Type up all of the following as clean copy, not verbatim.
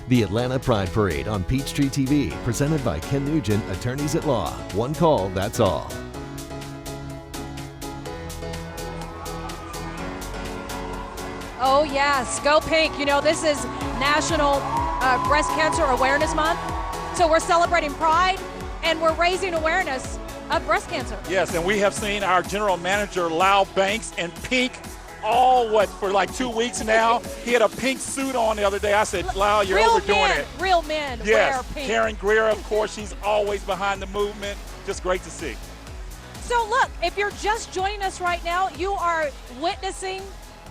The Atlanta Pride Parade on Peachtree TV, presented by Ken Nugent, Attorneys at Law. One call, that's all. Oh yes, go pink. You know, this is National Breast Cancer Awareness Month. So we're celebrating Pride and we're raising awareness of breast cancer. Yes, and we have seen our general manager, Lau Banks, in pink for like 2 weeks now. He had a pink suit on the other day. I said, Lau, you're overdoing it. Real men yes. wear pink. Karen Greer, of course, she's always behind the movement. Just great to see. So look, if you're just joining us right now, you are witnessing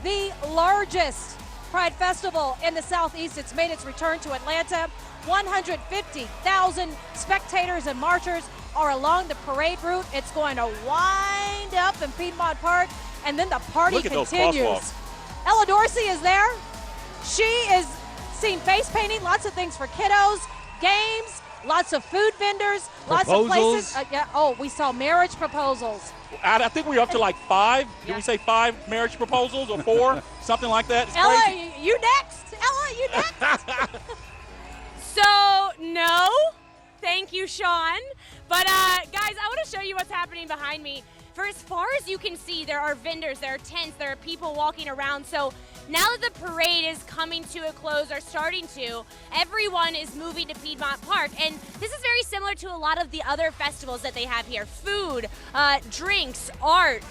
the largest Pride Festival in the Southeast. It's made its return to Atlanta. 150,000 spectators and marchers are along the parade route. It's going to wind up in Piedmont Park, and then the party continues. Ella Dorsey is there. She is seeing face painting, lots of things for kiddos, games, lots of food vendors, lots of places. We saw marriage proposals. I think we're up to like 5. Did we say 5 marriage proposals or 4? Something like that. It's Ella, crazy. you next. Ella, you next. So, no. Thank you, Sean. But, guys, I want to show you what's happening behind me. For as far as you can see, there are vendors, there are tents, there are people walking around. So now that the parade is coming to a close, or starting to, everyone is moving to Piedmont Park. And this is very similar to a lot of the other festivals that they have here. Food, drinks, art,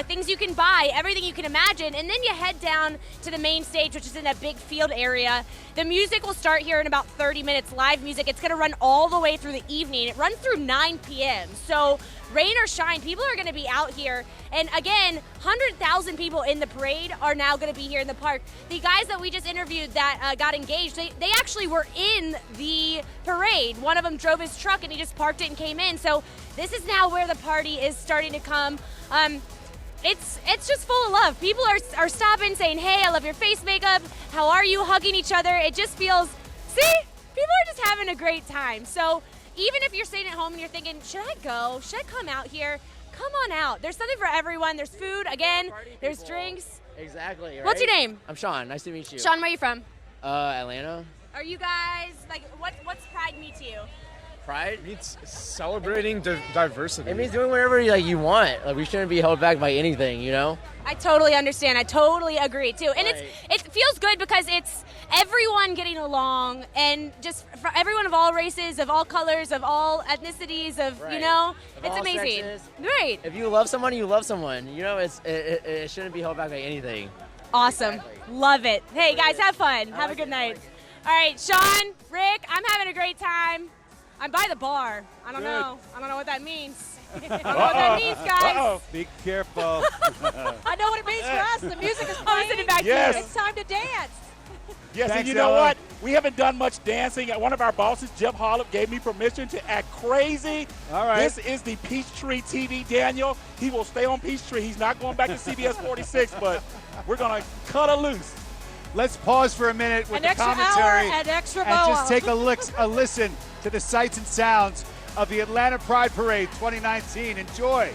things you can buy, everything you can imagine. And then you head down to the main stage, which is in a big field area. The music will start here in about 30 minutes, live music. It's going to run all the way through the evening. It runs through 9 p.m. So rain or shine, people are going to be out here. And again, 100,000 people in the parade are now going to be here in the park. The guys that we just interviewed that got engaged, they actually were in the parade. One of them drove his truck and he just parked it and came in. So this is now where the party is starting to come. It's just full of love. People are stopping, saying, hey, I love your face makeup. How are you? Hugging each other. It just feels, see, people are just having a great time. So even if you're staying at home and you're thinking, should I go? Should I come out here? Come on out. There's something for everyone. There's food, again, there's drinks. Exactly. Right? What's your name? I'm Sean. Nice to meet you. Sean, where are you from? Atlanta. Are you guys, like, what's Pride mean to you? Pride? It means celebrating diversity. It means doing whatever you want. Like, we shouldn't be held back by anything, you know? I totally understand. I totally agree, too. And Right. it feels good because it's everyone getting along, and just for everyone of all races, of all colors, of all ethnicities, of, Right. you know, Of it's all amazing. sexes. Right. If you love someone, you love someone. You know, it shouldn't be held back by anything. Awesome. Exactly. Love it. Hey, guys, have fun. Have a good night. All right, Sean, Rick, I'm having a great time. I'm by the bar. I don't know. I don't know what that means. I don't know what that means, guys. Be careful. I know what it means for us. The music is playing. Send it back Yes. to you. It's time to dance. Yes, Thanks, and you know Ella. what? We haven't done much dancing. One of our bosses, Jeff Hollop, gave me permission to act crazy. All right. This is the Peachtree TV Daniel. He will stay on Peachtree. He's not going back to CBS 46, but we're going to cut a loose. Let's pause for a minute with An the extra commentary hour and extra and boa. just take a listen to the sights and sounds of the Atlanta Pride Parade 2019. Enjoy.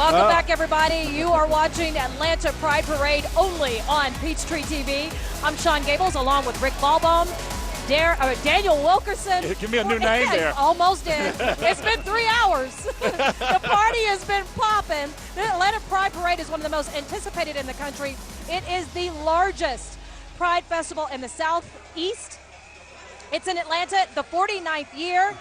Welcome back, everybody. You are watching Atlanta Pride Parade only on Peachtree TV. I'm Sean Gables, along with Rick Ballbaum, Daniel Wilkerson. Give me a new name there. Almost did. It's been 3 hours. The party has been popping. The Atlanta Pride Parade is one of the most anticipated in the country. It is the largest Pride Festival in the Southeast. It's in Atlanta, the 49th year.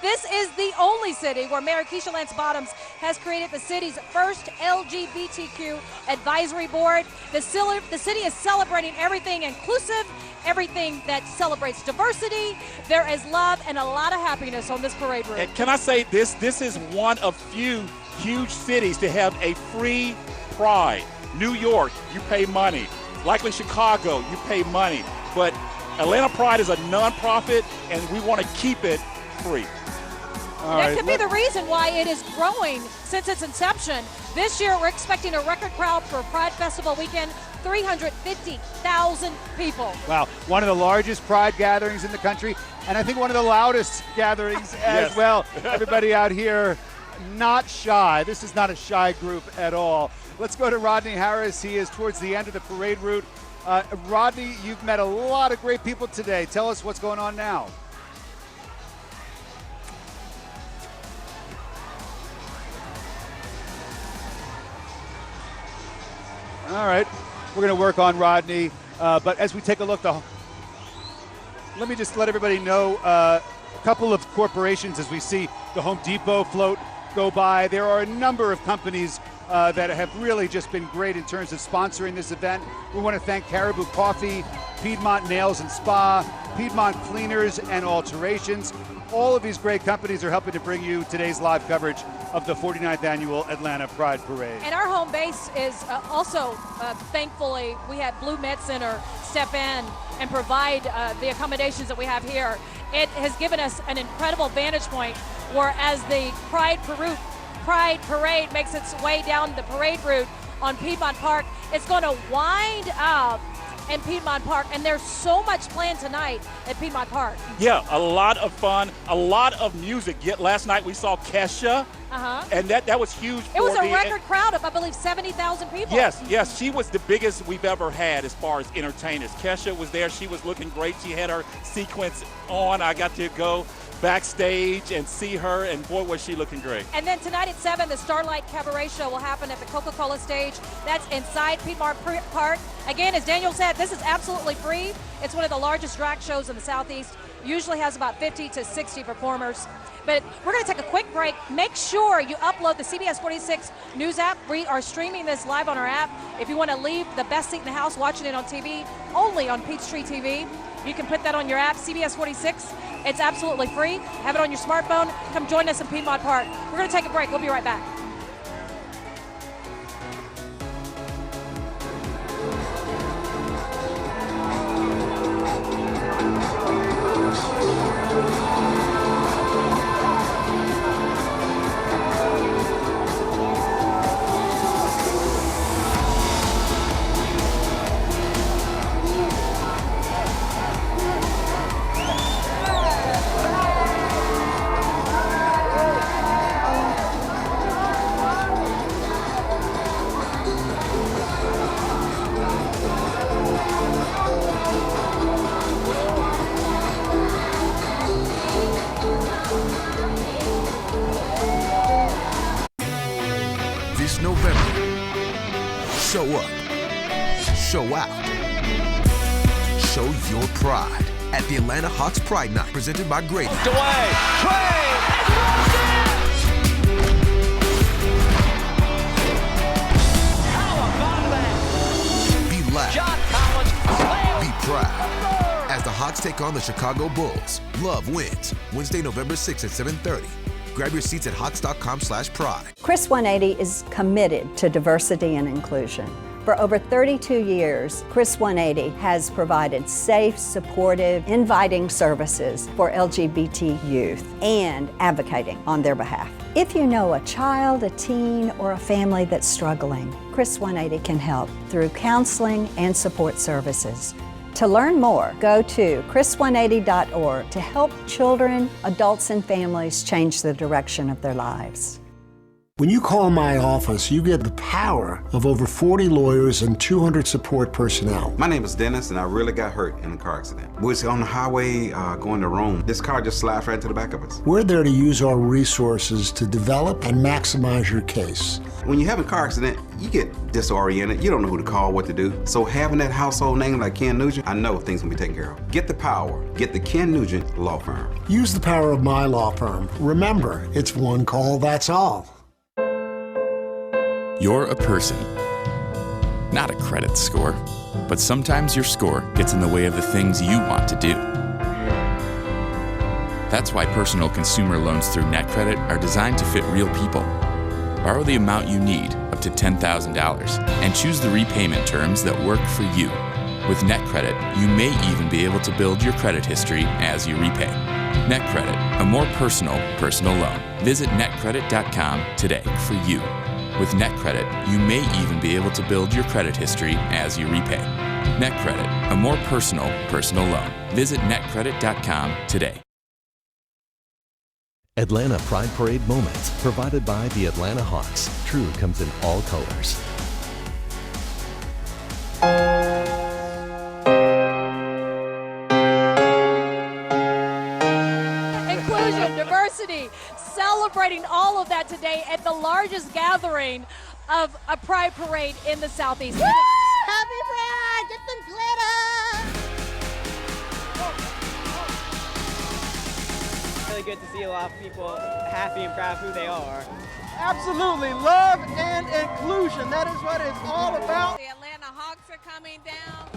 This is the only city where Mayor Keisha Lance Bottoms has created the city's first LGBTQ advisory board. The city is celebrating everything inclusive, everything that celebrates diversity. There is love and a lot of happiness on this parade route. And can I say this? This is one of few huge cities to have a free pride. New York, you pay money. Likely Chicago, you pay money. But Atlanta Pride is a nonprofit, and we want to keep it free. That could be the reason why it is growing since its inception. This year, we're expecting a record crowd for Pride Festival weekend, 350,000 people. Wow, one of the largest Pride gatherings in the country, and I think one of the loudest gatherings as well. Everybody out here not shy. This is not a shy group at all. Let's go to Rodney Harris. He is towards the end of the parade route. Rodney, you've met a lot of great people today. Tell us what's going on now. All right, we're going to work on Rodney, but as we take a look, let me just let everybody know a couple of corporations as we see the Home Depot float go by. There are a number of companies that have really just been great in terms of sponsoring this event. We want to thank Caribou Coffee, Piedmont Nails and Spa, Piedmont Cleaners and Alterations. All of these great companies are helping to bring you today's live coverage of the 49th Annual Atlanta Pride Parade. And our home base is also, thankfully, we had Blue Med Center step in and provide the accommodations that we have here. It has given us an incredible vantage point where as the Pride Parade makes its way down the parade route on Piedmont Park, it's going to wind up in Piedmont Park, and there's so much planned tonight at Piedmont Park. Yeah, a lot of fun, a lot of music. Yet last night we saw Kesha, and that was huge. It was a record crowd of, I believe, 70,000 people. Yes, she was the biggest we've ever had as far as entertainers. Kesha was there. She was looking great. She had her sequence on. I got to go backstage and see her, and boy, was she looking great. And then tonight at 7, the Starlight Cabaret Show will happen at the Coca-Cola stage. That's inside Piedmont Park. Again, as Daniel said, this is absolutely free. It's one of the largest drag shows in the Southeast. Usually has about 50 to 60 performers. But we're going to take a quick break. Make sure you upload the CBS 46 News app. We are streaming this live on our app. If you want to leave the best seat in the house watching it on TV, only on Peachtree TV, you can put that on your app, CBS 46. It's absolutely free. Have it on your smartphone. Come join us in Piedmont Park. We're going to take a break. We'll be right back. This November, show up, show out, show your pride at the Atlanta Hawks Pride Night, presented by Grady. Away, Trey! How about that? Be loud, John Collins, be proud. As the Hawks take on the Chicago Bulls, love wins. Wednesday, November 6th at 7:30. Grab your seats at hawks.com/pride. Chris 180 is committed to diversity and inclusion. For over 32 years, Chris 180 has provided safe, supportive, inviting services for LGBT youth and advocating on their behalf. If you know a child, a teen, or a family that's struggling, Chris 180 can help through counseling and support services. To learn more, go to chris180.org to help children, adults, and families change the direction of their lives. When you call my office, you get the power of over 40 lawyers and 200 support personnel. My name is Dennis, and I really got hurt in a car accident. We was on the highway going to Rome. This car just slashed right into the back of us. We're there to use our resources to develop and maximize your case. When you have a car accident, you get disoriented. You don't know who to call, what to do. So having that household name like Ken Nugent, I know things will be taken care of. Get the power. Get the Ken Nugent Law Firm. Use the power of my law firm. Remember, it's one call, that's all. You're a person, not a credit score. But sometimes your score gets in the way of the things you want to do. That's why personal consumer loans through NetCredit are designed to fit real people. Borrow the amount you need, up to $10,000, and choose the repayment terms that work for you. With NetCredit, you may even be able to build your credit history as you repay. NetCredit, a more personal loan. Visit netcredit.com today for you. With NetCredit, you may even be able to build your credit history as you repay. NetCredit, a more personal loan. Visit netcredit.com today. Atlanta Pride Parade moments provided by the Atlanta Hawks. True comes in all colors. Inclusion, diversity, celebrating all of that today at the largest gathering of a Pride Parade in the Southeast. Woo! Happy Pride! Get some glitter! Really good to see a lot of people happy and proud of who they are. Absolutely. Love and inclusion. That is what it's all about. The Atlanta Hawks are coming down.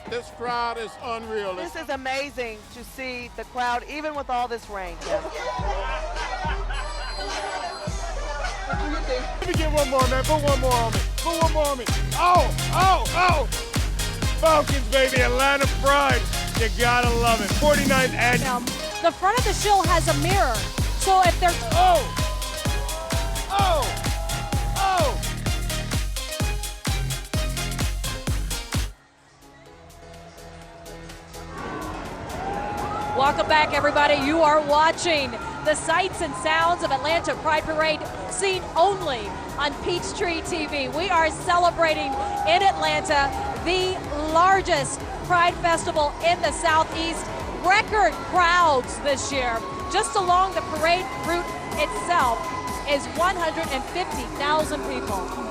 This crowd is unreal. This is amazing to see the crowd, even with all this rain. Let me get one more, man. Put one more on me. Put one more on me. Oh! Falcons, baby. Atlanta Pride. You gotta love it. 49th annual. The front of the shield has a mirror. So if there's... Oh! Welcome back, everybody. You are watching the sights and sounds of Atlanta Pride Parade, seen only on Peachtree TV. We are celebrating in Atlanta the largest Pride Festival in the Southeast. Record crowds this year. Just along the parade route itself is 150,000 people.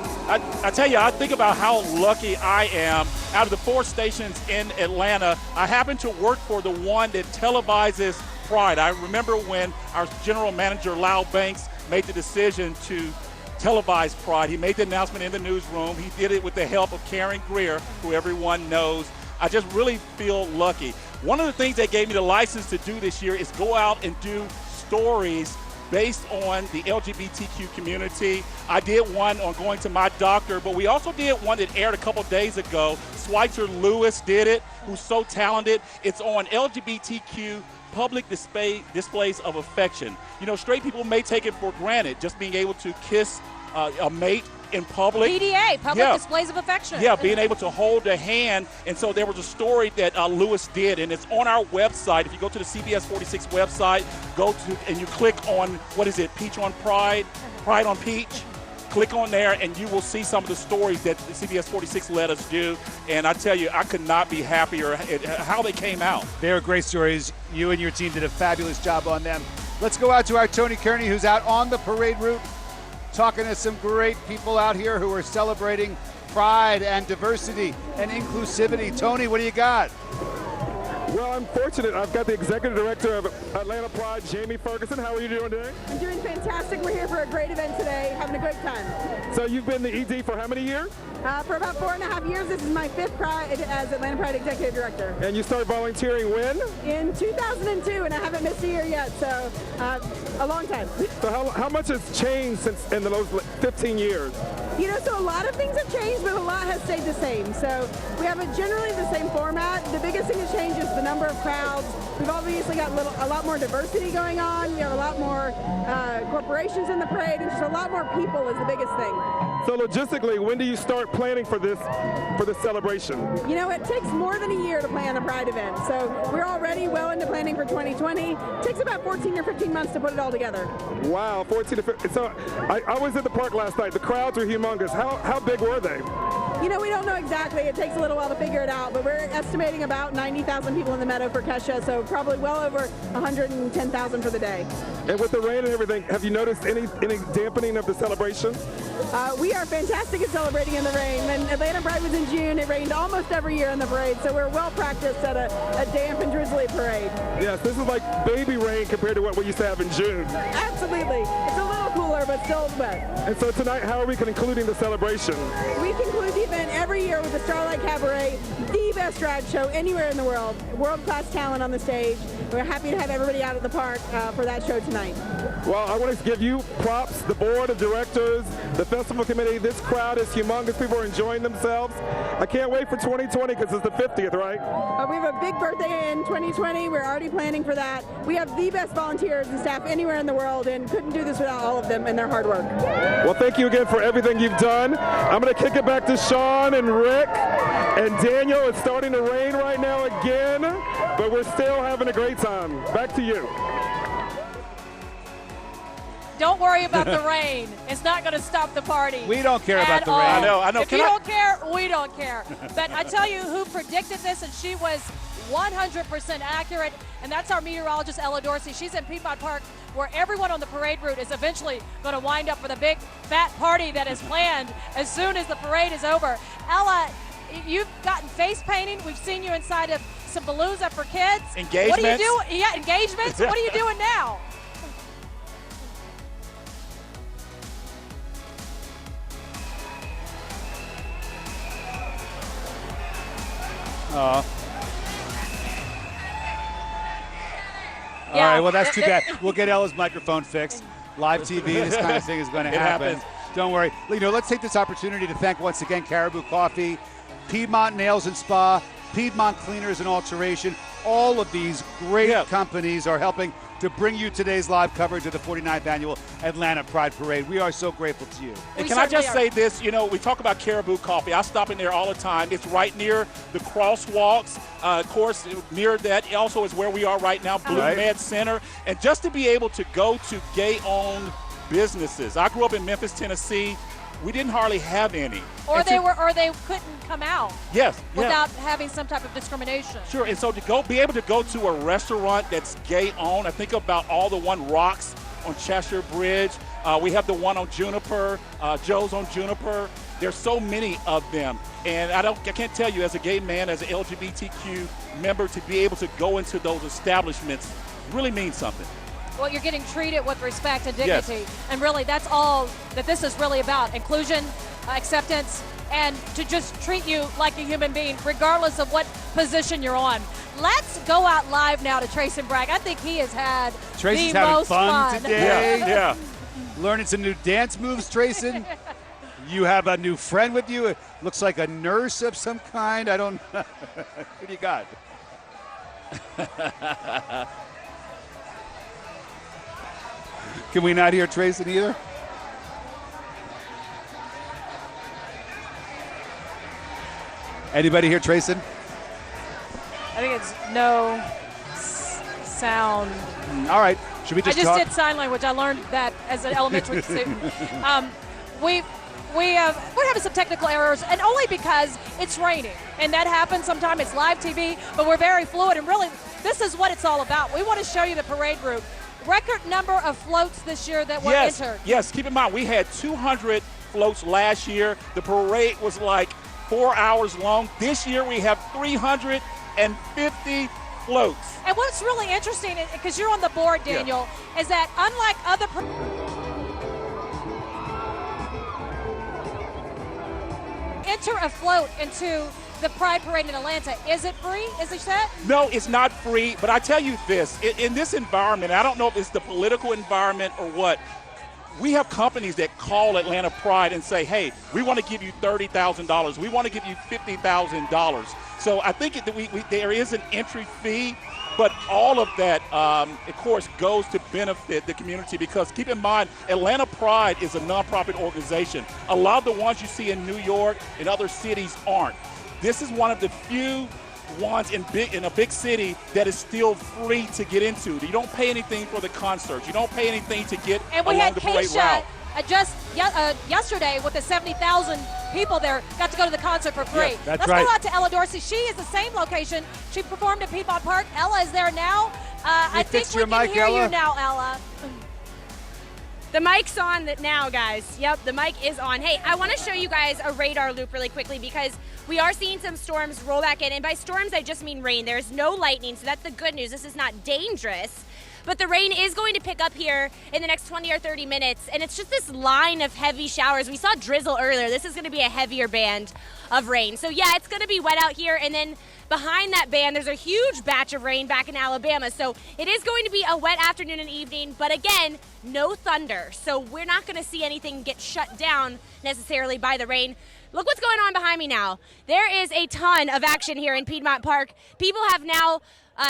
I tell you, I think about how lucky I am. Out of the 4 stations in Atlanta, I happen to work for the one that televises Pride. I remember when our general manager, Lyle Banks, made the decision to televise Pride. He made the announcement in the newsroom. He did it with the help of Karen Greer, who everyone knows. I just really feel lucky. One of the things they gave me the license to do this year is go out and do stories based on the LGBTQ community. I did one on going to my doctor, but we also did one that aired a couple days ago. Schweitzer Lewis did it, who's so talented. It's on LGBTQ public displays of affection. You know, straight people may take it for granted, just being able to kiss a mate in public. PDA, public displays of affection. Yeah, being able to hold a hand. And so there was a story that Lewis did, and it's on our website. If you go to the CBS 46 website, go to and you click on, what is it, Peach on Pride, Pride on Peach. Click on there, and you will see some of the stories that the CBS 46 let us do. And I tell you, I could not be happier at how they came out. They are great stories. You and your team did a fabulous job on them. Let's go out to our Tony Kearney, who's out on the parade route, talking to some great people out here who are celebrating pride and diversity and inclusivity. Tony, what do you got? Well, I'm fortunate. I've got the executive director of Atlanta Pride, Jamie Ferguson. How are you doing today? I'm doing fantastic. We're here for a great event today, having a great time. So you've been the ED for how many years? For about 4.5 years. This is my 5th Pride as Atlanta Pride Executive Director. And you started volunteering when? In 2002, and I haven't missed a year yet, so a long time. So how much has changed since in those 15 years? You know, so a lot of things have changed, but a lot has stayed the same. So we have generally the same format. The biggest thing that changed is the number of crowds. We've obviously got a lot more diversity going on. We have a lot more corporations in the parade, and just a lot more people is the biggest thing. So logistically, when do you start planning for this celebration? You know, it takes more than a year to plan a Pride event. So we're already well into planning for 2020. It takes about 14 or 15 months to put it all together. Wow, 14 to 15. So I was at the park last night. The crowds were humongous. How big were they? You know, we don't know exactly. It takes a little while to figure it out, but we're estimating about 90,000 people in the meadow for Kesha, so probably well over 110,000 for the day. And with the rain and everything, have you noticed any dampening of the celebration? We are fantastic at celebrating in the rain. When Atlanta Pride was in June, it rained almost every year in the parade, so we're well practiced at a damp and drizzly parade. Yes, this is like baby rain compared to what we used to have in June. Absolutely. It's a little cooler, but still wet. And so tonight, how are we concluding the celebration? We conclude the event every year with the Starlight Cabaret, the best drag show anywhere in the world. World-class talent on the stage. We're happy to have everybody out at the park for that show tonight. Well, I want to give you props, the board of directors, the festival committee. This crowd is humongous. People are enjoying themselves. I can't wait for 2020 because it's the 50th, right? We have a big birthday in 2020. We're already planning for that. We have the best volunteers and staff anywhere in the world and couldn't do this without all of them and their hard work. Well, thank you again for everything you've done. I'm going to kick it back to Sean and Rick and Daniel. It's starting to rain right now again, but we're still having a great time. Back to you. Don't worry about the rain. It's not going to stop the party. We don't care about the rain. I know. If you don't care, we don't care. But I tell you who predicted this, and she was 100% accurate, and that's our meteorologist, Ella Dorsey. She's in Piedmont Park, where everyone on the parade route is eventually going to wind up for the big, fat party that is planned as soon as the parade is over. Ella, you've gotten face painting. We've seen you inside of some balloons up for kids. Engagements. What are you doing? Yeah, engagements. What are you doing now? All right, well, that's too bad. We'll get Ella's microphone fixed. Live TV, this kind of thing is going to happen. Happens. Don't worry. You know, let's take this opportunity to thank once again Caribou Coffee, Piedmont Nails and Spa, Piedmont Cleaners and Alteration. All of these great companies are helping to bring you today's live coverage of the 49th Annual Atlanta Pride Parade. We are so grateful to you. And can I just say this? You know, we talk about Caribou Coffee. I stop in there all the time. It's right near the crosswalks. Of course, near that also is where we are right now, Blue Med Center. And just to be able to go to gay-owned businesses. I grew up in Memphis, Tennessee. We didn't hardly have any. Or they couldn't come out. Yes. Without having some type of discrimination. Sure. And so to be able to go to a restaurant that's gay-owned, I think about all the one Rocks on Cheshire Bridge. We have the one on Juniper, Joe's on Juniper. There's so many of them. And I can't tell you, as a gay man, as an LGBTQ member, to be able to go into those establishments really means something. Well, you're getting treated with respect and dignity. Yes. And really, that's all that this is really about. Inclusion, acceptance, and to just treat you like a human being, regardless of what position you're on. Let's go out live now to Trayson Bragg. I think he has had Tracy's the having most fun today. Yeah. Learning some new dance moves, Trayson. You have a new friend with you. It looks like a nurse of some kind. I don't know. Who do you got? Can we not hear Trayson either? Anybody hear Trayson? I think it's no sound. All right. Should we just I just talk? did sign language. I learned that as an elementary student. We're having some technical errors, and only because it's raining. And that happens sometimes. It's live TV, but we're very fluid. And really, this is what it's all about. We want to show you the parade route. Record number of floats this year that were entered. Yes, keep in mind, we had 200 floats last year. The parade was like 4 hours long. This year we have 350 floats. And what's really interesting, because you're on the board, Daniel, is that unlike other enter a float into the Pride Parade in Atlanta. Is it free? Is it set? No, it's not free, but I tell you this, in this environment, I don't know if it's the political environment or what, we have companies that call Atlanta Pride and say, hey, we want to give you $30,000. We want to give you $50,000. So I think there is an entry fee, But all of that, of course, goes to benefit the community because keep in mind, Atlanta Pride is a nonprofit organization. A lot of the ones you see in New York and other cities aren't. This is one of the few ones in a big city that is still free to get into. You don't pay anything for the concerts. You don't pay anything to get along the parade route. Just yesterday with the 70,000 people there got to go to the concert for free. Yes, that's Let's right. go out to Ella Dorsey. She is the same location. She performed at Piedmont Park. Ella is there now. I think we can hear you now, Ella. The mic's on now, guys. Yep, the mic is on. Hey, I want to show you guys a radar loop really quickly because we are seeing some storms roll back in. And by storms, I just mean rain. There's no lightning, so that's the good news. This is not dangerous. But the rain is going to pick up here in the next 20 or 30 minutes, and it's just this line of heavy showers. We saw drizzle earlier. This is going to be a heavier band of rain. So, yeah, it's going to be wet out here, and then behind that band, there's a huge batch of rain back in Alabama. So it is going to be a wet afternoon and evening, but again, no thunder. So we're not going to see anything get shut down necessarily by the rain. Look what's going on behind me now. There is a ton of action here in Piedmont Park. People have now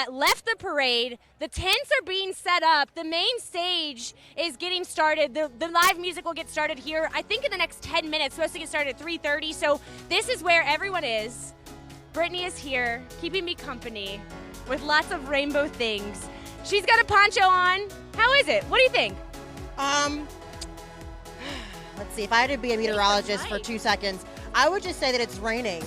left the parade. The tents are being set up. The main stage is getting started. The live music will get started here, I think, in the next 10 minutes. It's supposed to get started at 3:30. So this is where everyone is. Brittany is here, keeping me company with lots of rainbow things. She's got a poncho on. How is it? What do you think? Let's see. If I had to be a meteorologist for 2 seconds, I would just say that it's raining,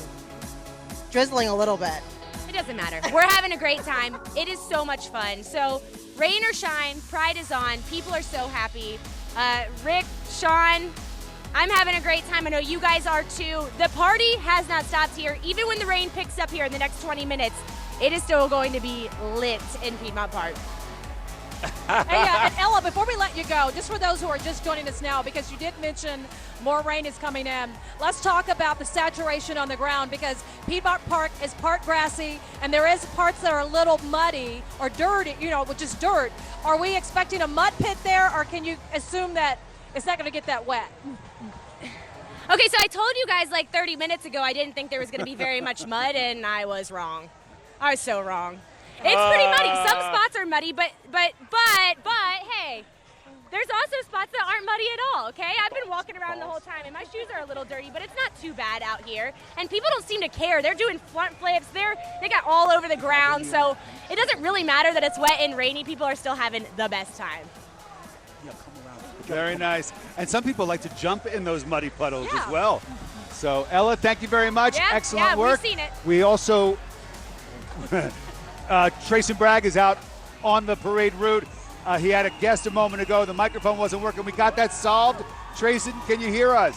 drizzling a little bit. It doesn't matter. We're having a great time. It is so much fun. So rain or shine, Pride is on. People are so happy. Rick, Sean, I'm having a great time. I know you guys are too. The party has not stopped here. Even when the rain picks up here in the next 20 minutes, it is still going to be lit in Piedmont Park. Hey, and Ella, before we let you go, just for those who are just joining us now, because you did mention more rain is coming in, let's talk about the saturation on the ground because Piedmont Park is part grassy and there is parts that are a little muddy or dirty, with just dirt. Are we expecting a mud pit there, or can you assume that it's not going to get that wet? Okay, so I told you guys like 30 minutes ago I didn't think there was going to be very much mud, and I was wrong. I was so wrong. It's pretty muddy. Some spots are muddy, but hey, there's also spots that aren't muddy at all, okay? I've been walking around the whole time, and my shoes are a little dirty, but it's not too bad out here. And people don't seem to care. They're doing front flips. They got all over the ground, so it doesn't really matter that it's wet and rainy. People are still having the best time. Very nice. And some people like to jump in those muddy puddles as well. So, Ella, thank you very much. Excellent work. We've seen it. We also, Trayson Bragg is out on the parade route. He had a guest a moment ago. The microphone wasn't working. We got that solved. Trayson, can you hear us?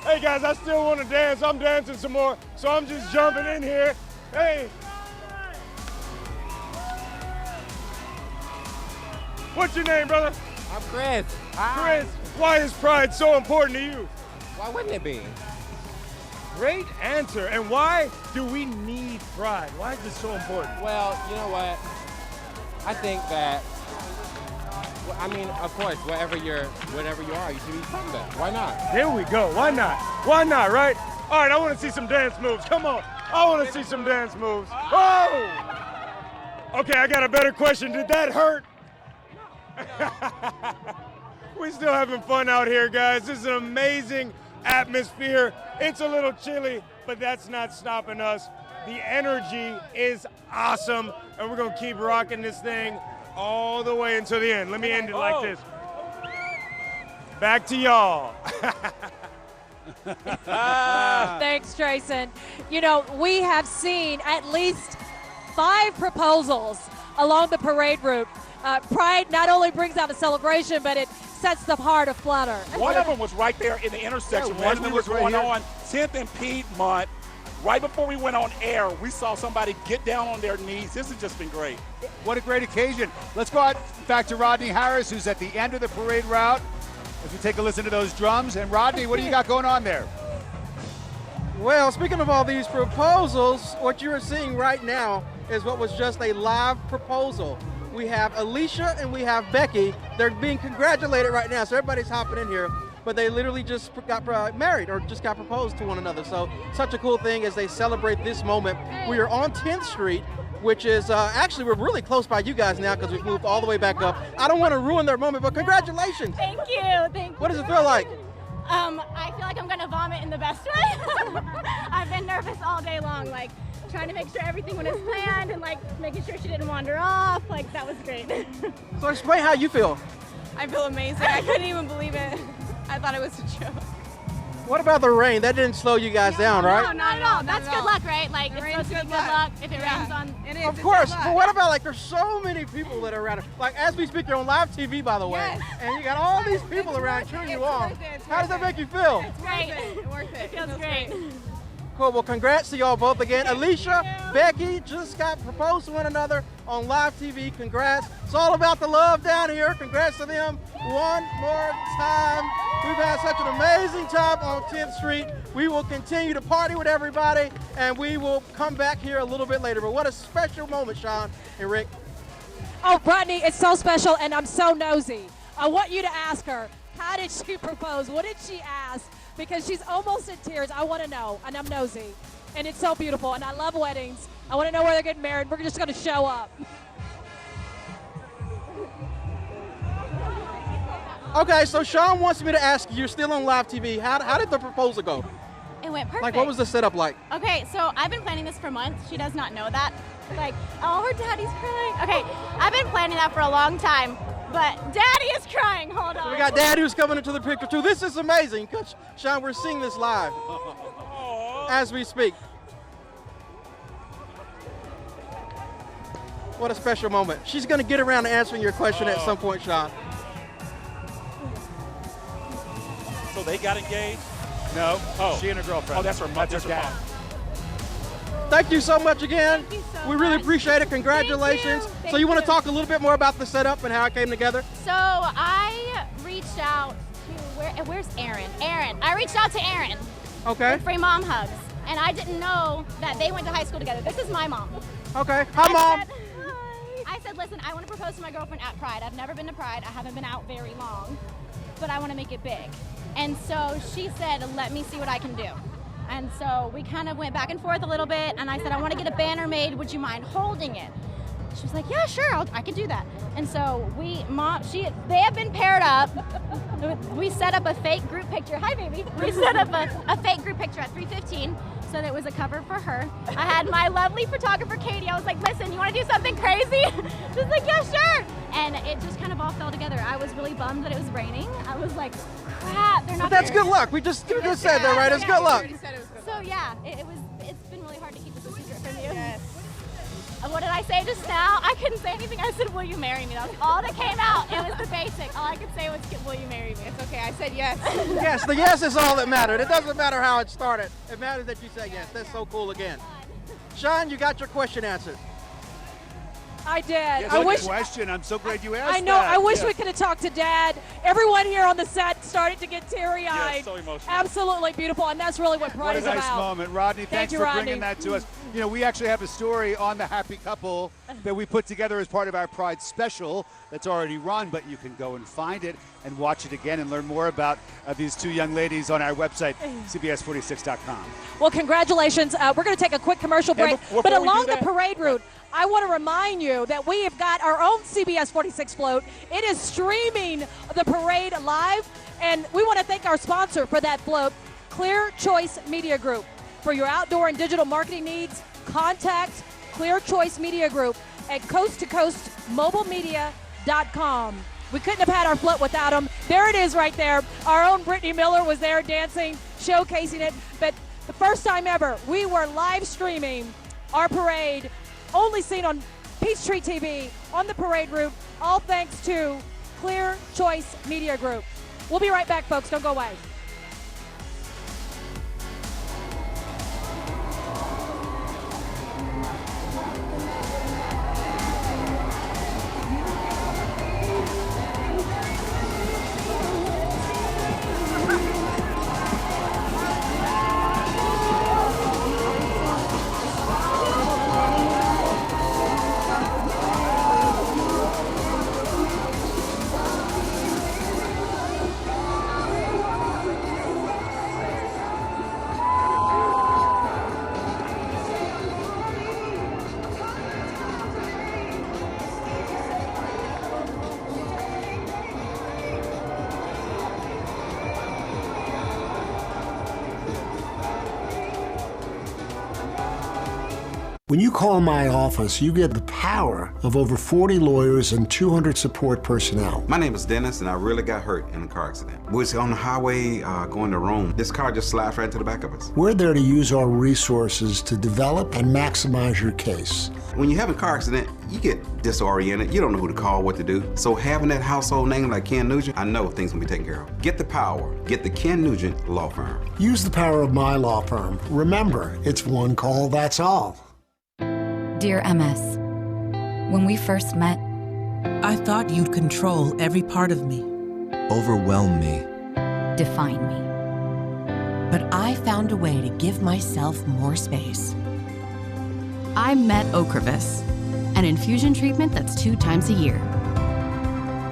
Hey, guys, I still want to dance. I'm dancing some more, so I'm just jumping in here. Hey. What's your name, brother? I'm Chris. Chris, why is Pride so important to you? Why wouldn't it be? Great answer. And why do we need Pride? Why is this so important? Well, you know what? I think that, I mean, of course, whatever you are, you should be combat. Why not? There we go. Why not? Why not, right? All right, I want to see some dance moves. Come on. I want to see some dance moves. Oh! Okay, I got a better question. Did that hurt? We're still having fun out here, guys. This is an amazing atmosphere. It's a little chilly, but that's not stopping us. The energy is awesome, and we're going to keep rocking this thing all the way until the end. Let me end it like this. Back to y'all. Thanks, Trayson. We have seen at least 5 proposals along the parade route. Pride not only brings out a celebration, but it sets the heart aflutter. One of them was right there in the intersection. One of them was going on 10th and Piedmont. Right before we went on air, we saw somebody get down on their knees. This has just been great. What a great occasion. Let's go out back to Rodney Harris, who's at the end of the parade route, as we take a listen to those drums. And Rodney, what do you got going on there? Well, speaking of all these proposals, what you're seeing right now is what was just a live proposal. We have Alicia and we have Becky. They're being congratulated right now, so everybody's hopping in here. But they literally just got married or just got proposed to one another. So such a cool thing as they celebrate this moment. We are on 10th Street which is actually, we're really close by you guys now because we've moved all the way back up. I don't want to ruin their moment, but congratulations. Thank you. Thank you. What does it feel like? I feel like I'm going to vomit in the best way. I've been nervous all day long, like trying to make sure everything went as planned and like making sure she didn't wander off. Like that was great. So explain how you feel. I feel amazing. I couldn't even believe it. I thought it was a joke. What about the rain? That didn't slow you guys down, right? No, not at all. That's good luck, right? Like it's supposed to be good luck if it rains on. Of course, but what about like there's so many people that are around it. Like as we speak, you're on live TV, by the way, and you got all these people around cheering you on. How does that make you feel? It's great. It feels great. Cool. Well, congrats to y'all both again. Alicia, Becky just got proposed to one another on live TV. Congrats. It's all about the love down here. Congrats to them one more time. We've had such an amazing time on 10th Street. We will continue to party with everybody, and we will come back here a little bit later. But what a special moment, Sean and Rick. Oh, Rodney, it's so special, and I'm so nosy. I want you to ask her, how did she propose? What did she ask? Because she's almost in tears. I want to know, and I'm nosy. And it's so beautiful, and I love weddings. I want to know where they're getting married. We're just going to show up. Okay, so Sean wants me to ask you, you're still on live TV. How did the proposal go? It went perfect. Like, what was the setup like? Okay, so I've been planning this for months. She does not know that. Like, oh, her daddy's crying. Okay, I've been planning that for a long time, but daddy is crying. Hold on. So we got daddy who's coming into the picture too. This is amazing. Sean, we're seeing this live as we speak. What a special moment. She's going to get around to answering your question at some point, Sean. So they got engaged? No. Oh. She and her girlfriend. Oh, that's her mother. That's her dad. Thank you so much again. Thank you so we really much. appreciate it. Congratulations. Thank So you want you. to talk a little bit more about the setup and how it came together? So I reached out to, where's Aaron? Aaron. I reached out to Aaron. Okay. With Free Mom Hugs. And I didn't know that they went to high school together. This is my mom. Okay. Hi, Mom. I said, listen, I want to propose to my girlfriend at Pride. I've never been to Pride. I haven't been out very long, but I want to make it big. And so she said, let me see what I can do. And so we kind of went back and forth a little bit, and I said, I want to get a banner made. Would you mind holding it? She was like, yeah, sure, I can do that. And so they have been paired up. We set up a fake group picture. Hi, baby. We set up a fake group picture at 3:15, so that it was a cover for her. I had my lovely photographer, Katie. I was like, listen, you want to do something crazy? She was like, yeah, sure. And it just kind of all fell together. I was really bummed that it was raining. I was like, crap, they're not But that's there. good luck. We just said that, right? It's good luck. So yeah, it's been really hard to keep this a secret from you. Yes. What did I say just now? I couldn't say anything. I said, will you marry me? That was all that came out. It was the basic. All I could say was, will you marry me? It's okay. I said yes. Yes, the yes is all that mattered. It doesn't matter how it started. It matters that you say yes. That's so cool again. Sean, you got your question answered. I did. Yes, I wish. Question. I'm so glad you asked. I know. That. I wish Yeah. we could have talked to Dad. Everyone here on the set started to get teary-eyed. Yes, so emotional. Absolutely beautiful, and that's really what Pride What a is nice about. moment. Rodney, Thank thanks you, for Rodney. bringing that to us. You know, we actually have a story on the happy couple that we put together as part of our Pride special that's already run, but you can go and find it and watch it again and learn more about these two young ladies on our website, CBS46.com. Well, congratulations. We're going to take a quick commercial break. before But we do along the that- parade route, I want to remind you that we have got our own CBS 46 float. It is streaming the parade live, and we want to thank our sponsor for that float, Clear Choice Media Group. For your outdoor and digital marketing needs, contact Clear Choice Media Group at coasttocoastmobilemedia.com. We couldn't have had our float without them. There it is right there. Our own Brittany Miller was there dancing, showcasing it. But the first time ever, we were live streaming our parade, only seen on Peachtree TV, on the parade route, all thanks to Clear Choice Media Group. We'll be right back, folks. Don't go away. When you call my office, you get the power of over 40 lawyers and 200 support personnel. My name is Dennis, and I really got hurt in a car accident. We was on the highway going to Rome. This car just slashed right into the back of us. We're there to use our resources to develop and maximize your case. When you have a car accident, you get disoriented. You don't know who to call, what to do. So having that household name like Ken Nugent, I know things will be taken care of. Get the power. Get the Ken Nugent Law Firm. Use the power of my law firm. Remember, it's one call, that's all. Dear MS, when we first met, I thought you'd control every part of me. Overwhelm me. define me. But I found a way to give myself more space. I met Ocrevus, an infusion treatment that's 2 times a year.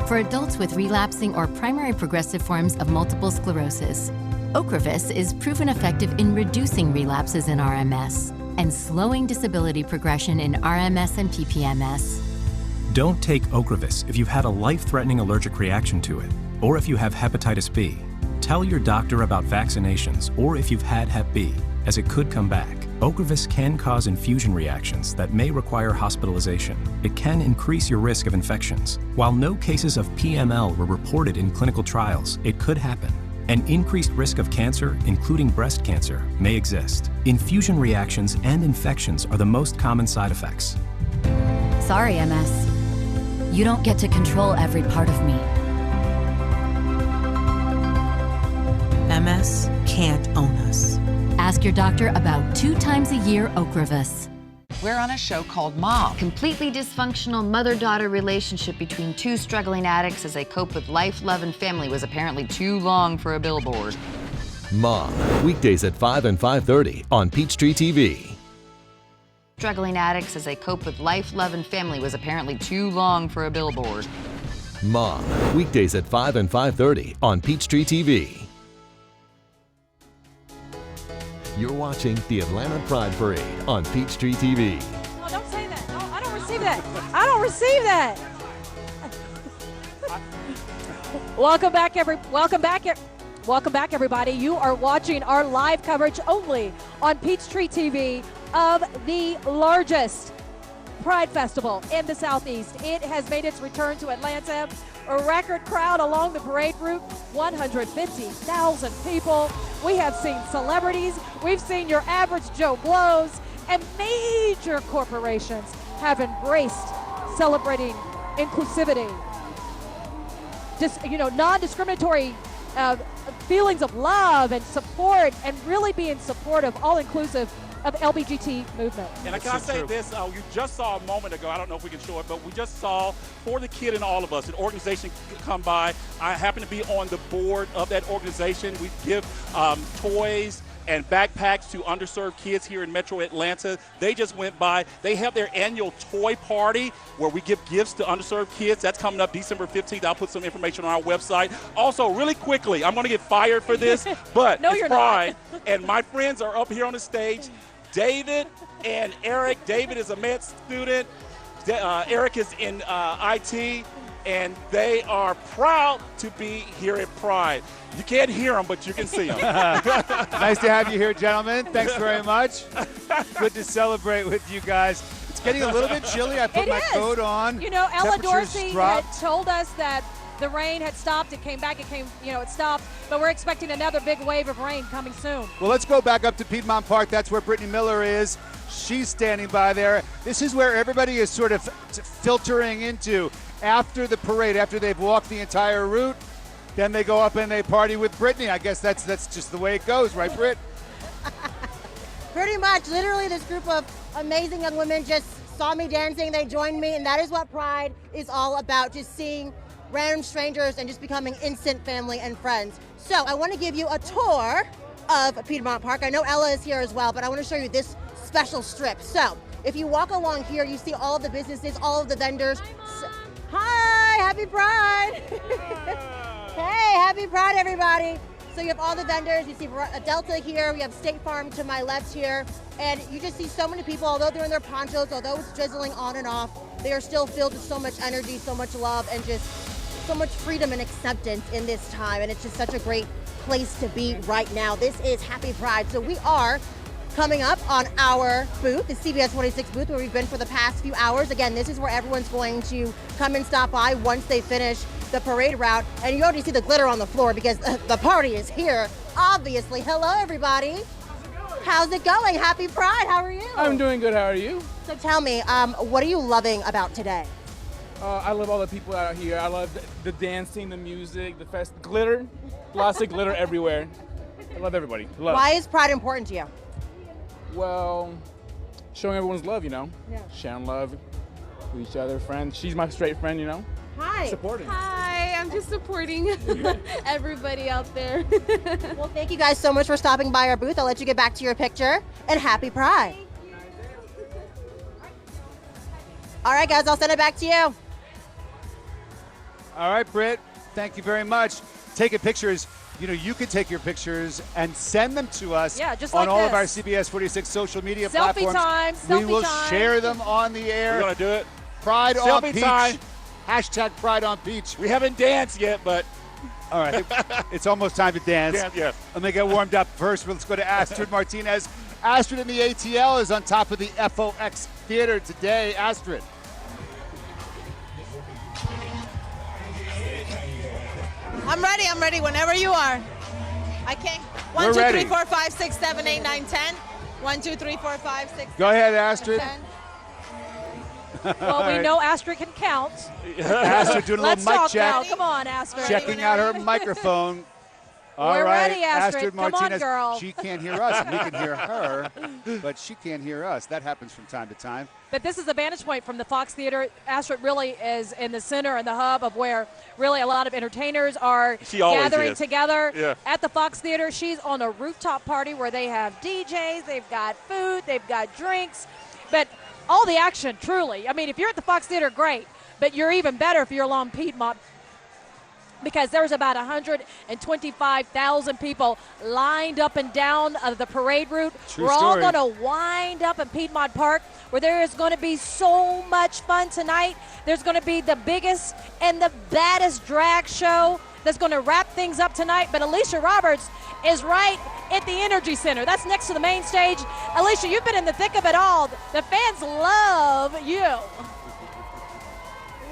For adults with relapsing or primary progressive forms of multiple sclerosis, Ocrevus is proven effective in reducing relapses in RMS and slowing disability progression in RMS and PPMS. Don't take Ocrevus if you've had a life-threatening allergic reaction to it, or if you have hepatitis B. Tell your doctor about vaccinations or if you've had Hep B, as it could come back. Ocrevus can cause infusion reactions that may require hospitalization. It can increase your risk of infections. While no cases of PML were reported in clinical trials, it could happen. An increased risk of cancer, including breast cancer, may exist. Infusion reactions and infections are the most common side effects. Sorry, MS. You don't get to control every part of me. MS can't own us. Ask your doctor about 2 times a year Ocrevus. We're on a show called Mom. Completely dysfunctional mother-daughter relationship between 2 struggling addicts as they cope with life, love, and family was apparently too long for a billboard. Mom, weekdays at 5 and 5:30 on Peachtree TV. Struggling addicts as they cope with life, love, and family was apparently too long for a billboard. Mom, weekdays at 5 and 5:30 on Peachtree TV. You're watching the Atlanta Pride Parade on Peachtree TV. Oh, don't say that. No, I don't receive that. I don't receive that. Welcome back, everybody. You are watching our live coverage only on Peachtree TV of the largest Pride Festival in the Southeast. It has made its return to Atlanta. A record crowd along the parade route, 150,000 people. We have seen celebrities, we've seen your average Joe Blows, and major corporations have embraced celebrating inclusivity. Just, non-discriminatory feelings of love and support, and really being supportive, all-inclusive of the LBGT movement. And can I say this? You just saw a moment ago, I don't know if we can show it, but we just saw For the Kid in All of Us, an organization come by. I happen to be on the board of that organization. We give toys and backpacks to underserved kids here in Metro Atlanta. They just went by. They have their annual toy party where we give gifts to underserved kids. That's coming up December 15th. I'll put some information on our website. Also, really quickly, I'm going to get fired for this, but no, it's Pride, and my friends are up here on the stage. David and Eric. David is a med student. Eric is in IT, and they are proud to be here at Pride. You can't hear them, but you can see them. Nice to have you here, gentlemen. Thanks very much. Good to celebrate with you guys. It's getting a little bit chilly. I put my coat on. Ella Dorsey dropped. had told us that the rain had stopped. It came back. It stopped. But we're expecting another big wave of rain coming soon. Well, let's go back up to Piedmont Park. That's where Brittany Miller is. She's standing by there. This is where everybody is sort of filtering into after the parade, after they've walked the entire route. Then they go up and they party with Brittany. I guess that's just the way it goes, right, Britt? Pretty much. Literally, this group of amazing young women just saw me dancing. They joined me, and that is what Pride is all about, just seeing random strangers and just becoming instant family and friends. So I want to give you a tour of Piedmont Park. I know Ella is here as well, but I want to show you this special strip. So if you walk along here, you see all of the businesses, all of the vendors. Hi, happy Pride. Hey, happy Pride, everybody. So you have all the vendors. You see Delta here. We have State Farm to my left here. And you just see so many people, although they're in their ponchos, although it's drizzling on and off, they are still filled with so much energy, so much love, and just so much freedom and acceptance in this time. And it's just such a great place to be right now. This is Happy Pride. So we are coming up on our booth, the CBS 46 booth, where we've been for the past few hours. Again, this is where everyone's going to come and stop by once they finish the parade route. And you already see the glitter on the floor because the party is here, obviously. Hello, everybody. How's it going? Happy Pride. How are you? I'm doing good. How are you? So tell me, what are you loving about today? I love all the people out here. I love the dancing, the music, the glitter. Lots of glitter everywhere. I love everybody. Love. Why is Pride important to you? Well, showing everyone's love, you know. Yeah. Sharing love to each other, friends. She's my straight friend, you know. Hi. Supporting. Hi, I'm just supporting everybody out there. Well, thank you guys so much for stopping by our booth. I'll let you get back to your picture, and happy Pride. All right, guys, I'll send it back to you. All right, Britt, thank you very much. Taking pictures, you know, you can take your pictures and send them to us just on like all this. of our CBS 46 social media Selfie platforms. time, we selfie will time. share them on the air. We're going to do it. Pride on Selfie Peach. time. Hashtag Pride on Peach. We haven't danced yet, but. All right, it's almost time to dance. Yes. Let me get warmed up first. Let's go to Astrid Martinez. Astrid in the ATL is on top of the FOX Theater today. Astrid. I'm ready whenever you are. I can't. 1, We're 2, ready. 3, 4, 5, 6, 7, 8, 9, 10. 1, 2, 3, 4, 5, 6. Go ahead, Astrid. 10. Well, we know Astrid can count. Astrid doing a Let's little mic talk check. now. Come on, Astrid. Checking out her microphone. All We're right, ready, Astrid. Come on, Martinez. girl. She can't hear us. We can hear her, but she can't hear us. That happens from time to time. But this is the vantage point from the Fox Theater. Astrid really is in the center and the hub of where really a lot of entertainers are She always gathering is. together at the Fox Theater. She's on a rooftop party where they have DJs, they've got food, they've got drinks, but all the action, truly. I mean, if you're at the Fox Theater, great, but you're even better if you're along Piedmont, because there's about 125,000 people lined up and down the parade route. True We're all story. going to wind up in Piedmont Park, where there is going to be so much fun tonight. There's going to be the biggest and the baddest drag show that's going to wrap things up tonight. But Alicia Roberts is right at the Energy Center. That's next to the main stage. Alicia, you've been in the thick of it all. The fans love you.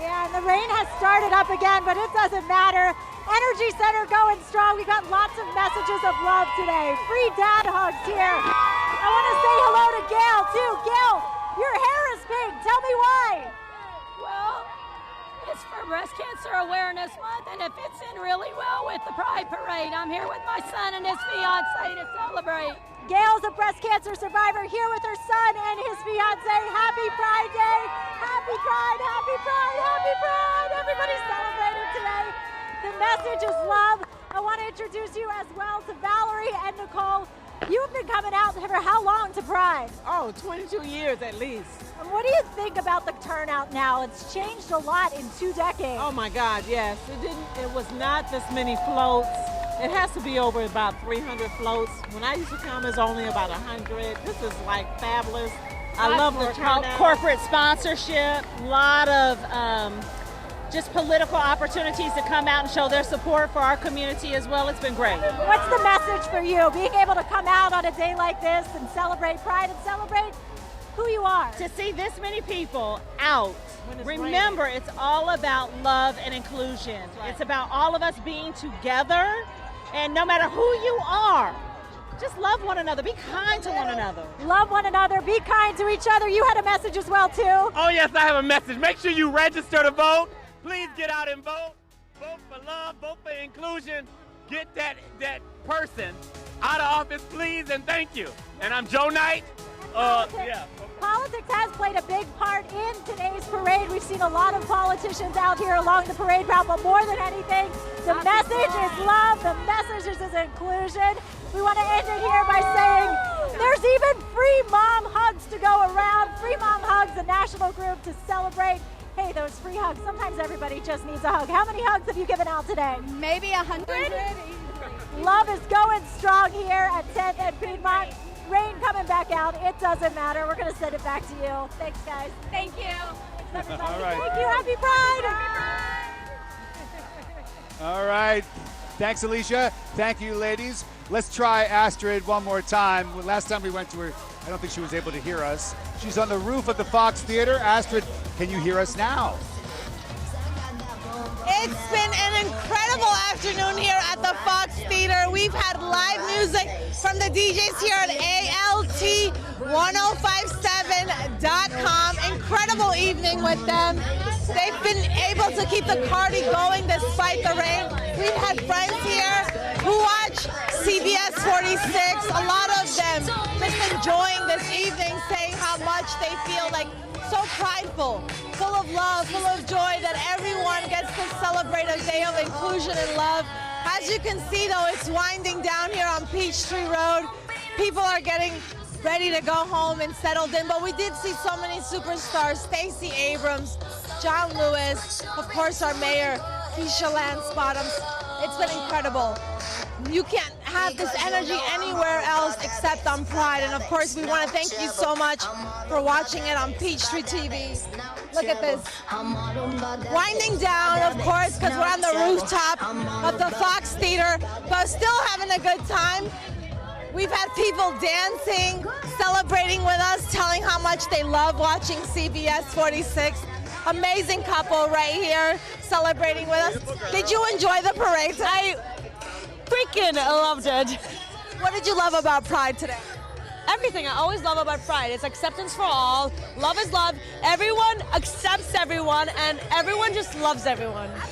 Yeah, and the rain has started up again, but it doesn't matter. Energy Center going strong. We got lots of messages of love today. Free dad hugs here. I want to say hello to Gail, too. Gail, your hair is pink. Tell me why. Well, it's for Breast Cancer Awareness Month, and it fits in really well with the Pride Parade. I'm here with my son and his fiance to celebrate. Gail's a breast cancer survivor here with her son and his fiance. Happy Pride Day. Happy Pride, happy Pride, happy Pride. Everybody's celebrating today. The message is love. I want to introduce you as well to Valerie and Nicole. You've been coming out for how long to Pride? Oh, 22 years at least. And what do you think about the turnout now? It's changed a lot in 2 decades. Oh my God, yes. It was not this many floats. It has to be over about 300 floats. When I used to come, it's only about 100. This is like fabulous. I love the turnout. Corporate sponsorship, a lot of just political opportunities to come out and show their support for our community as well. It's been great. What's the message for you, being able to come out on a day like this and celebrate Pride and celebrate who you are? To see this many people out, remember it's all about love and inclusion. It's about all of us being together, and no matter who you are, just love one another. Be kind to one another. Love one another. Be kind to each other. You had a message as well, too. Oh, yes, I have a message. Make sure you register to vote. Please get out and vote. Vote for love. Vote for inclusion. Get that person out of office, please, and thank you. And I'm Joe Knight. Politics has played a big part in today's parade. We've seen a lot of politicians out here along the parade route, but more than anything, the message is love, the message is inclusion. We want to end it here by saying there's even free mom hugs to go around. Free Mom Hugs, a national group to celebrate. Hey, those free hugs, sometimes everybody just needs a hug. How many hugs have you given out today? Maybe 100. Love is going strong here at 10th and Piedmont. Rain coming back out. It doesn't matter. We're going to send it back to you. Thanks, guys. Thank you. Thanks, everybody. All right. Thank you. Happy Pride. All right. Thanks, Alicia. Thank you, ladies. Let's try Astrid one more time. Last time we went to her, I don't think she was able to hear us. She's on the roof of the Fox Theater. Astrid, can you hear us now? It's been an incredible afternoon here at the Fox Theater. We've had live music from the DJs here at ALT1057.com. Incredible evening with them. They've been able to keep the party going despite the rain. We've had friends here who watch CBS 46. A lot of them just enjoying this evening, saying how much they feel like so prideful, full of love, full of joy that everyone gets to celebrate a day of inclusion and love. As you can see, though, it's winding down here on Peachtree Road. People are getting ready to go home and settled in, but we did see so many superstars: Stacey Abrams, John Lewis, of course our mayor, Keisha Lance Bottoms. It's been incredible. You can't have this energy anywhere else except on Pride. And of course, we want to thank you so much for watching it on Peachtree TV. Look at this. Winding down, of course, because we're on the rooftop of the Fox Theater, but still having a good time. We've had people dancing, celebrating with us, telling how much they love watching CBS 46. Amazing couple right here celebrating with us. Did you enjoy the parade? I freaking loved it. What did you love about Pride today? Everything I always love about Pride. It's acceptance for all. Love is love. Everyone accepts everyone, and everyone just loves everyone. I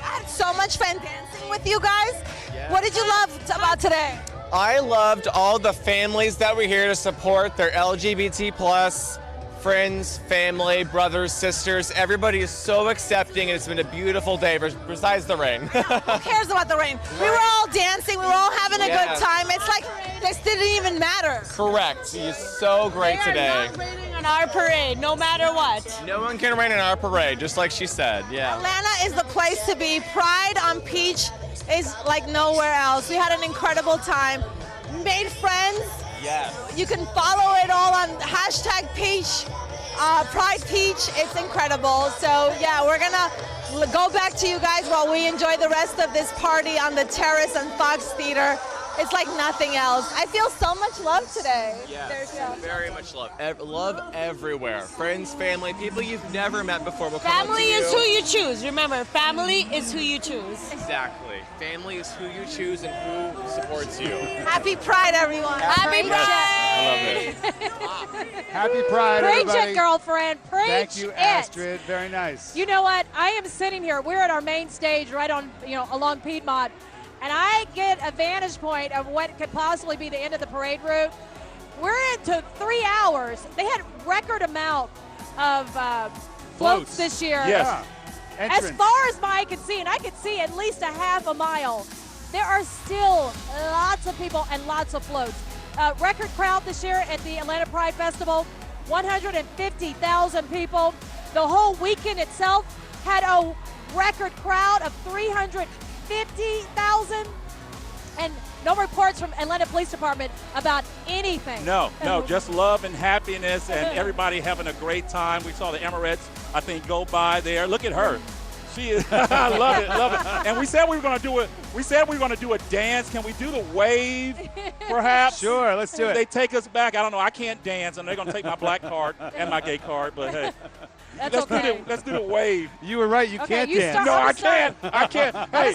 had so much fun dancing with you guys. Yeah. What did you love about today? I loved all the families that were here to support their LGBT plus friends, family, brothers, sisters. Everybody is so accepting, and it's been a beautiful day besides the rain. Who cares about the rain? We were all dancing. We were all having a good time. It's like this didn't even matter. Correct. You're so great today. They are not raining on our parade, no matter what. No one can rain on our parade, just like she said. Yeah. Atlanta is the place to be. Pride on Peach is like nowhere else. We had an incredible time. Made friends. Yes. You can follow it all on hashtag Peach, Pride Peach. It's incredible. So yeah, we're gonna go back to you guys while we enjoy the rest of this party on the terrace on Fox Theater. It's like nothing else. I feel so much love today. Yes, very much love. Love everywhere. Friends, family, people you've never met before will come up to Family you. is who you choose. Remember, family is who you choose. Exactly. Family is who you choose and who supports you. Happy Pride, everyone. Happy Pride. I love it. Happy Pride, Preach everybody. it, girlfriend. Preach Thank you, it. Astrid. Very nice. You know what? I am sitting here. We're at our main stage right on, along Piedmont. And I get a vantage point of what could possibly be the end of the parade route. We're into 3 hours. They had record amount of floats this year. Yes. As far as my eye can see, and I could see at least a half a mile, there are still lots of people and lots of floats. Record crowd this year at the Atlanta Pride Festival, 150,000 people. The whole weekend itself had a record crowd of 350,000, and no reports from Atlanta Police Department about anything. No, just love and happiness and everybody having a great time. We saw the Emirates, I think, go by there. Look at her. She is, I love it. And we said we were going to do it. We said we were going to do a dance. Can we do the wave, perhaps? Sure, let's do it. They take us back. I don't know. I can't dance, and they're going to take my black card and my gay card. But hey, let's do the wave. You were right. You can't dance. No, I can't. I can't. Hey.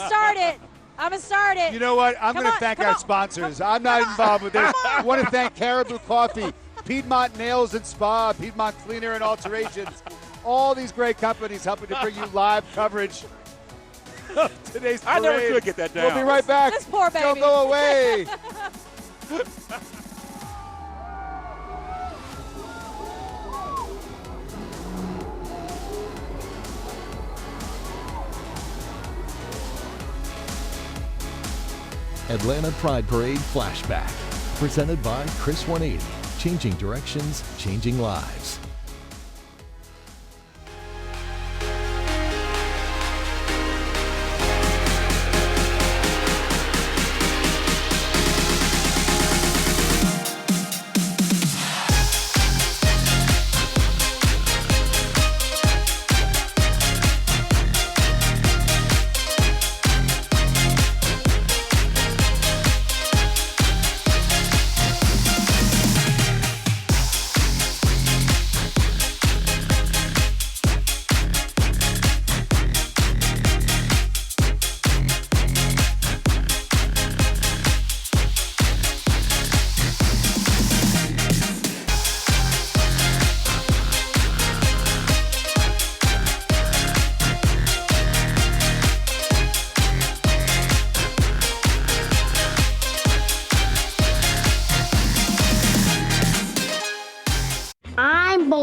I'm going to start it. You know what? I'm going to thank our sponsors. I'm not involved with this. I want to thank Caribou Coffee, Piedmont Nails and Spa, Piedmont Cleaner and Alterations. All these great companies helping to bring you live coverage of today's parade. I never could get that down. We'll be right back. This poor baby. Don't go away. Atlanta Pride Parade Flashback, presented by Chris 180, changing directions, changing lives.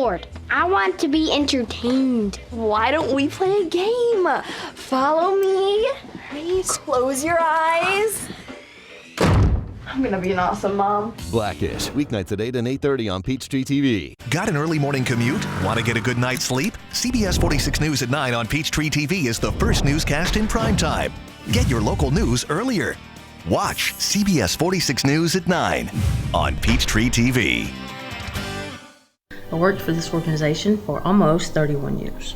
bored. I want to be entertained. Why don't we play a game? Follow me. Close your eyes. I'm gonna be an awesome mom. Blackish, weeknights at 8 and 8:30 on Peachtree TV. Got an early morning commute? Want to get a good night's sleep? CBS 46 News at 9 on Peachtree TV is the first newscast in prime time. Get your local news earlier. Watch CBS 46 News at 9 on Peachtree TV. I worked for this organization for almost 31 years.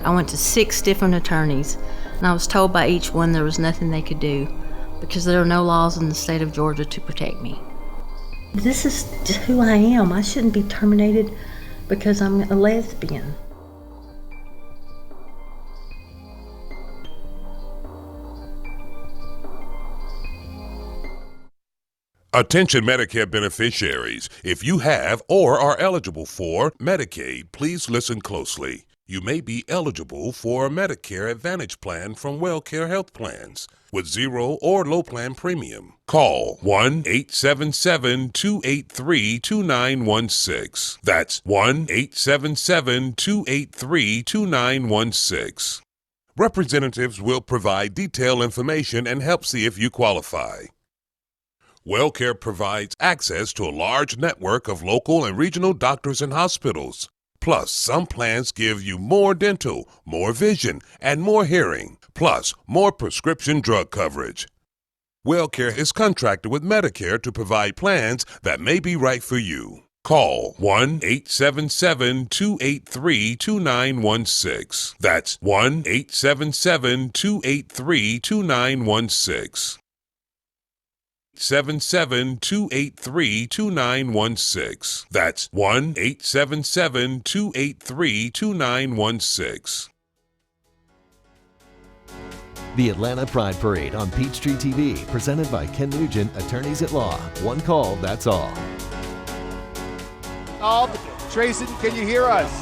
I went to 6 different attorneys, and I was told by each one there was nothing they could do because there are no laws in the state of Georgia to protect me. This is just who I am. I shouldn't be terminated because I'm a lesbian. Attention Medicare beneficiaries. If you have or are eligible for Medicaid, please listen closely. You may be eligible for a Medicare Advantage plan from WellCare Health Plans with zero or low plan premium. Call 1-877-283-2916. That's 1-877-283-2916. Representatives will provide detailed information and help see if you qualify. WellCare provides access to a large network of local and regional doctors and hospitals. Plus, some plans give you more dental, more vision, and more hearing, plus more prescription drug coverage. WellCare is contracted with Medicare to provide plans that may be right for you. Call 1-877-283-2916. That's 1-877-283-2916. 1-877-283-2916. That's 1-877-283-2916. The Atlanta Pride Parade on Peachtree TV, presented by Ken Nugent, Attorneys at Law. One call, that's all. Tracy, can you hear us?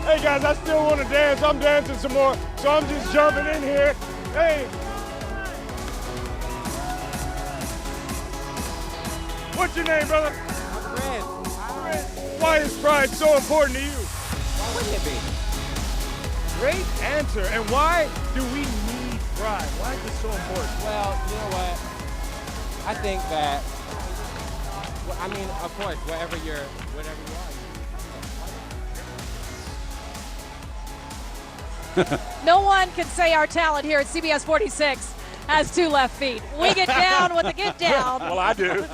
Hey guys, I still want to dance. I'm dancing some more, so I'm just jumping in here. Hey. What's your name, brother? Fred. Why is pride so important to you? Why wouldn't it be? Great answer. And why do we need pride? Why is it so important? Well, you know what? I think that, I mean, of course, whatever you are. No one can say our talent here at CBS 46 has 2 left feet. We get down with the get down. Well, I do.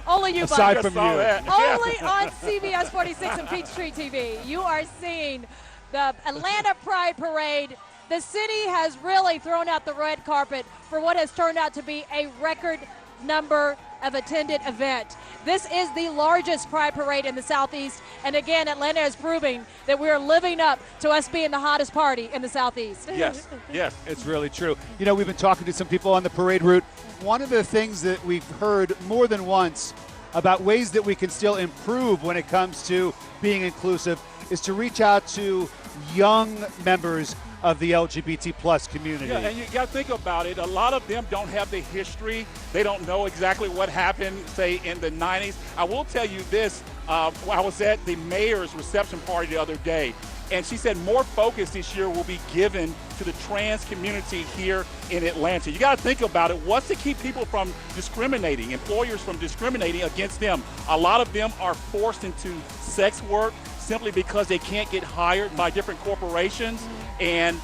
Only you, aside buddy. from you. Only on CBS 46 and Peachtree TV. You are seeing the Atlanta Pride Parade. The city has really thrown out the red carpet for what has turned out to be a record number of attended event. This is the largest Pride Parade in the Southeast, and again, Atlanta is proving that we're living up to us being the hottest party in the Southeast. Yes, yes. It's really true. You know, we've been talking to some people on the parade route. One of the things that we've heard more than once about ways that we can still improve when it comes to being inclusive is to reach out to young members of the LGBT plus community. Yeah, and you got to think about it. A lot of them don't have the history. They don't know exactly what happened, say, in the 90s. I will tell you this. I was at the mayor's reception party the other day, and she said more focus this year will be given to the trans community here in Atlanta. You got to think about it. What's to keep people from discriminating, employers from discriminating against them? A lot of them are forced into sex work simply because they can't get hired by different corporations. And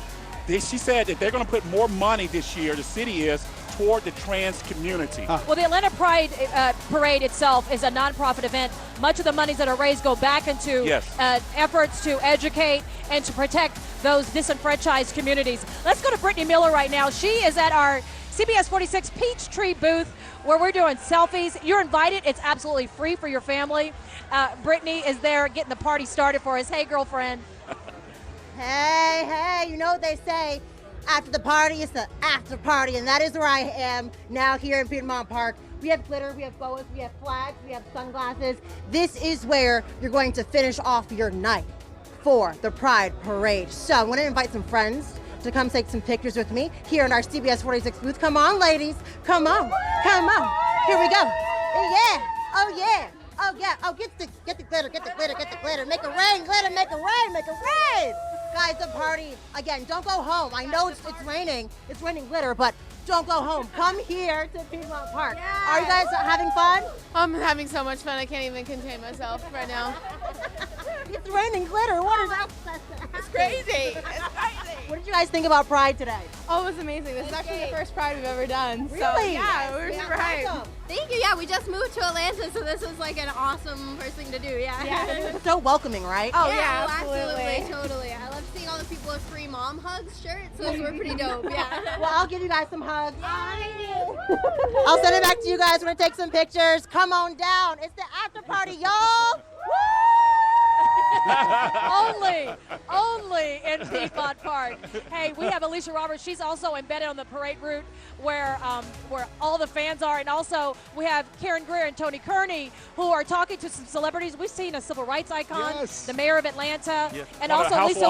she said that they're going to put more money this year, the city is, toward the trans community. Well, the Atlanta Pride Parade itself is a nonprofit event. Much of the monies that are raised go back into efforts to educate and to protect those disenfranchised communities. Let's go to Brittany Miller right now. She is at our CBS 46 Peachtree booth where we're doing selfies. You're invited. It's absolutely free for your family. Brittany is there getting the party started for us. Hey, girlfriend. Hey, you know what they say, after the party, it's the after party, and that is where I am now here in Piedmont Park. We have glitter, we have boas, we have flags, we have sunglasses. This is where you're going to finish off your night for the Pride Parade. So I want to invite some friends to come take some pictures with me here in our CBS 46 booth. Come on, ladies, come on, come on. Here we go. Yeah. Oh, yeah. Oh, yeah. Oh, get the glitter, get the glitter, get the glitter. Make it rain, glitter, make it rain, make it rain. Guys, the party, again, don't go home. I know it's raining. It's raining glitter, but don't go home. Come here to Piedmont Park. Yes. Are you guys having fun? I'm having so much fun. I can't even contain myself right now. It's raining glitter. What is that? It's crazy. It's crazy. What did you guys think about Pride today? Oh, it was amazing. This is actually the first Pride we've ever done. Really? So, yeah, we were super hyped. Awesome. Thank you. Yeah, we just moved to Atlanta, so this was like an awesome first thing to do. Yeah. It's so welcoming, right? Oh, yeah, absolutely. Totally. I love seeing all the people with free mom hugs shirts. Those were pretty dope. Yeah. Well, I'll give you guys some hugs. I'll send it back to you guys. We're gonna take some pictures. Come on down. It's the after party, y'all. only in Piedmont Park. Hey, we have Alicia Roberts. She's also embedded on the parade route where all the fans are. And also we have Karen Greer and Tony Kearney who are talking to some celebrities. We've seen a civil rights icon, the mayor of Atlanta, and also Lisa